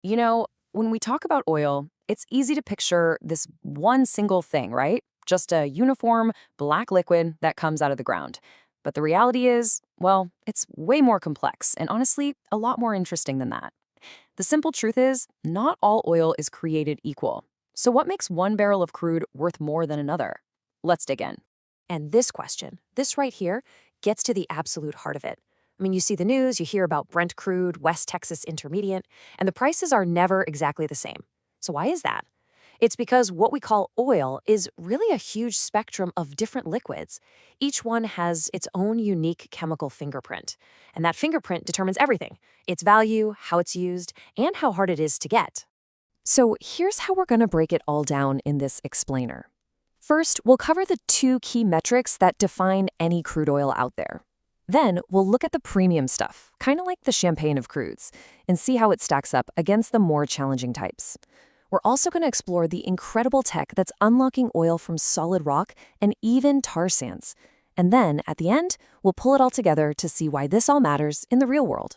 You know, when we talk about oil, it's easy to picture this one single thing, right? Just a uniform black liquid that comes out of the ground. But the reality is, well, it's way more complex and honestly, a lot more interesting than that. The simple truth is, not all oil is created equal. So what makes one barrel of crude worth more than another? Let's dig in. And this question, this right here, gets to the absolute heart of it. I mean, you see the news, you hear about Brent crude, West Texas Intermediate, and the prices are never exactly the same. So why is that? It's because what we call oil is really a huge spectrum of different liquids. Each one has its own unique chemical fingerprint, and that fingerprint determines everything: its value, how it's used, and how hard it is to get. So here's how we're going to break it all down in this explainer. First, we'll cover the two key metrics that define any crude oil out there. Then, we'll look at the premium stuff, kind of like the champagne of crudes, and see how it stacks up against the more challenging types. We're also going to explore the incredible tech that's unlocking oil from solid rock and even tar sands. And then, at the end, we'll pull it all together to see why this all matters in the real world.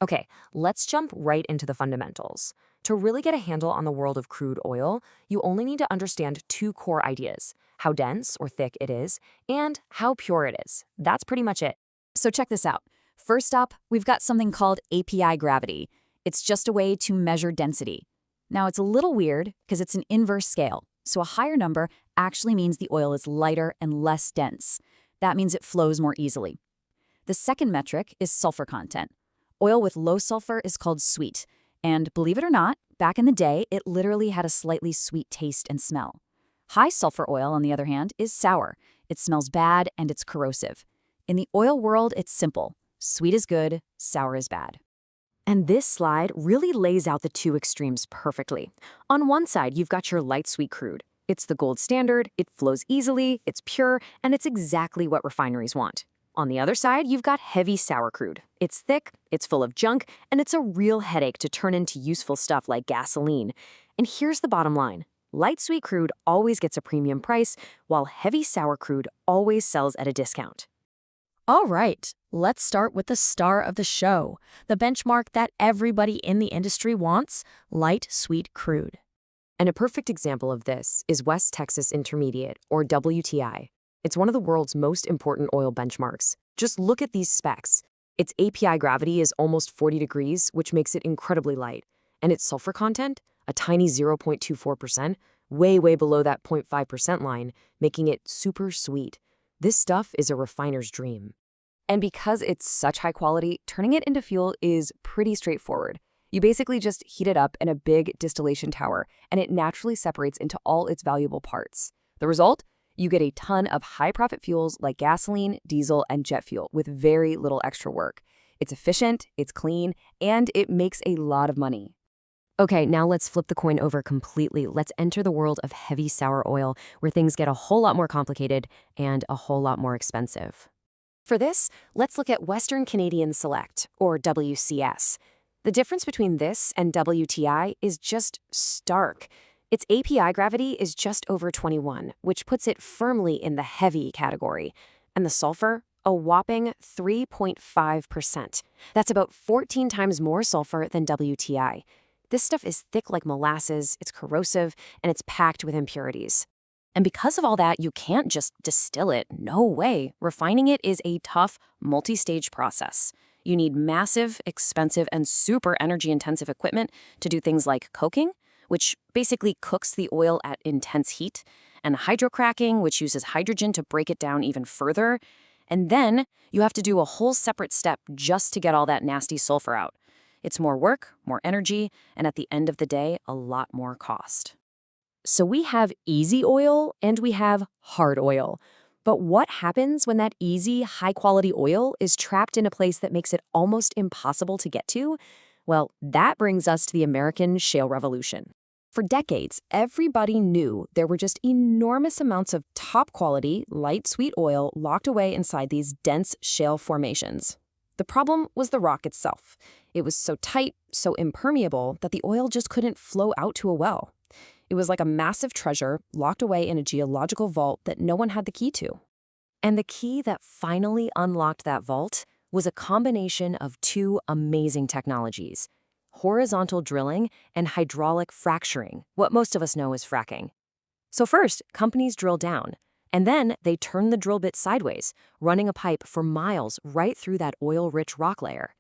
Okay, let's jump right into the fundamentals. To really get a handle on the world of crude oil, you only need to understand two core ideas: how dense or thick it is, and how pure it is. That's pretty much it. So check this out. First up, we've got something called API gravity. It's just a way to measure density. Now, it's a little weird because it's an inverse scale, so a higher number actually means the oil is lighter and less dense. That means it flows more easily. The second metric is sulfur content. Oil with low sulfur is called sweet, and believe it or not, back in the day, it literally had a slightly sweet taste and smell. High sulfur oil, on the other hand, is sour. It smells bad and it's corrosive. In the oil world, it's simple. Sweet is good, sour is bad. And this slide really lays out the two extremes perfectly. On one side, you've got your light sweet crude. It's the gold standard, it flows easily, it's pure, and it's exactly what refineries want. On the other side, you've got heavy sour crude. It's thick, it's full of junk, and it's a real headache to turn into useful stuff like gasoline. And here's the bottom line: light sweet crude always gets a premium price, while heavy sour crude always sells at a discount. All right, let's start with the star of the show, the benchmark that everybody in the industry wants: light sweet crude. And a perfect example of this is West Texas Intermediate, or WTI. It's one of the world's most important oil benchmarks. Just look at these specs. Its API gravity is almost 40 degrees, which makes it incredibly light. And its sulfur content, a tiny 0.24%, way below that 0.5% line, making it super sweet. This stuff is a refiner's dream. And because it's such high quality, turning it into fuel is pretty straightforward. You basically just heat it up in a big distillation tower, and it naturally separates into all its valuable parts. The result? You get a ton of high-profit fuels like gasoline, diesel, and jet fuel with very little extra work. It's efficient, it's clean, and it makes a lot of money. Okay, now let's flip the coin over completely. Let's enter the world of heavy sour oil, where things get a whole lot more complicated and a whole lot more expensive. For this, let's look at Western Canadian Select, or WCS. The difference between this and WTI is just stark. Its API gravity is just over 21, which puts it firmly in the heavy category. And the sulfur? A whopping 3.5%. That's about 14 times more sulfur than WTI. This stuff is thick like molasses, it's corrosive, and it's packed with impurities. And because of all that, you can't just distill it. No way. Refining it is a tough, multi-stage process. You need massive, expensive, and super energy-intensive equipment to do things like coking, which basically cooks the oil at intense heat, and hydrocracking, which uses hydrogen to break it down even further. And then you have to do a whole separate step just to get all that nasty sulfur out. It's more work, more energy, and at the end of the day, a lot more cost. So we have easy oil and we have hard oil. But what happens when that easy, high-quality oil is trapped in a place that makes it almost impossible to get to? Well, that brings us to the American shale revolution. For decades, everybody knew there were just enormous amounts of top-quality, light sweet oil locked away inside these dense shale formations. The problem was the rock itself. It was so tight, so impermeable, that the oil just couldn't flow out to a well. It was like a massive treasure locked away in a geological vault that no one had the key to. And the key that finally unlocked that vault was a combination of two amazing technologies: horizontal drilling and hydraulic fracturing, what most of us know as fracking. So first, companies drill down, and then they turn the drill bit sideways, running a pipe for miles right through that oil-rich rock layer.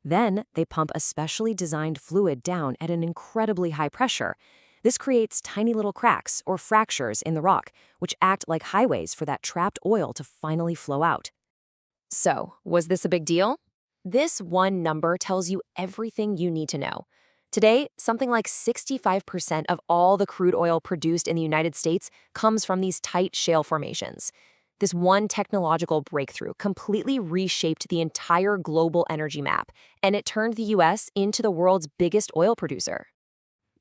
Then they pump a specially designed fluid down at an incredibly high pressure. This creates tiny little cracks or fractures in the rock, which act like highways for that trapped oil to finally flow out. So, was this a big deal? This one number tells you everything you need to know. Today, something like 65% of all the crude oil produced in the United States comes from these tight shale formations. This one technological breakthrough completely reshaped the entire global energy map, and it turned the U.S. into the world's biggest oil producer.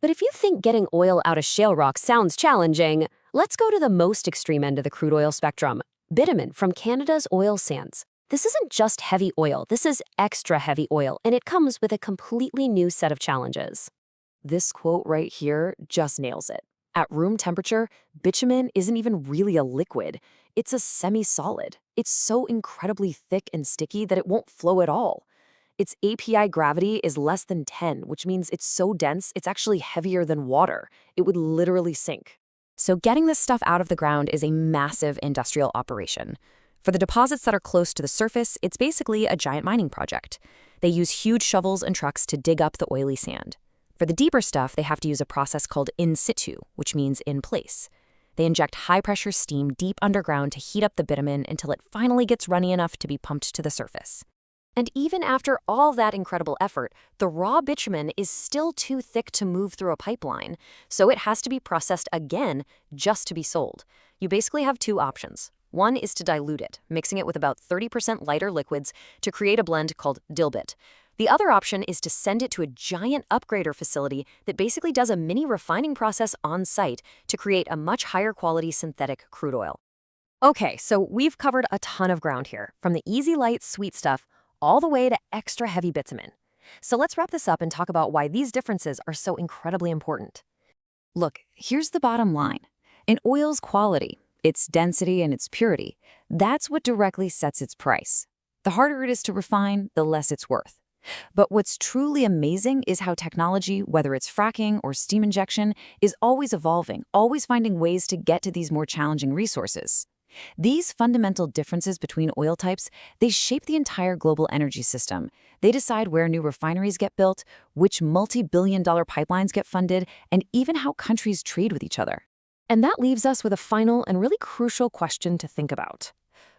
But if you think getting oil out of shale rock sounds challenging, let's go to the most extreme end of the crude oil spectrum, bitumen from Canada's oil sands. This isn't just heavy oil, this is extra heavy oil, and it comes with a completely new set of challenges. This quote right here just nails it. At room temperature, bitumen isn't even really a liquid. It's a semi-solid. It's so incredibly thick and sticky that it won't flow at all. Its API gravity is less than 10, which means it's so dense it's actually heavier than water. It would literally sink. So getting this stuff out of the ground is a massive industrial operation. For the deposits that are close to the surface, it's basically a giant mining project. They use huge shovels and trucks to dig up the oily sand. For the deeper stuff, they have to use a process called in situ, which means in place. They inject high-pressure steam deep underground to heat up the bitumen until it finally gets runny enough to be pumped to the surface. And even after all that incredible effort, the raw bitumen is still too thick to move through a pipeline, so it has to be processed again just to be sold. You basically have two options. One is to dilute it, mixing it with about 30% lighter liquids to create a blend called dilbit. The other option is to send it to a giant upgrader facility that basically does a mini refining process on site to create a much higher quality synthetic crude oil. Okay, so we've covered a ton of ground here, from the easy light sweet stuff all the way to extra heavy bitumen. So let's wrap this up and talk about why these differences are so incredibly important. Look, here's the bottom line. An oil's quality, its density and its purity, that's what directly sets its price. The harder it is to refine, the less it's worth. But what's truly amazing is how technology, whether it's fracking or steam injection, is always evolving, always finding ways to get to these more challenging resources. These fundamental differences between oil types, they shape the entire global energy system. They decide where new refineries get built, which multi-billion-dollar pipelines get funded, and even how countries trade with each other. And that leaves us with a final and really crucial question to think about.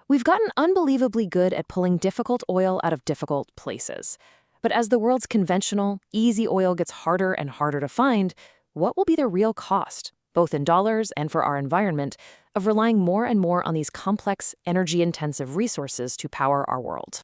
We've gotten unbelievably good at pulling difficult oil out of difficult places. But as the world's conventional, easy oil gets harder and harder to find, what will be the real cost, both in dollars and for our environment, of relying more and more on these complex, energy-intensive resources to power our world?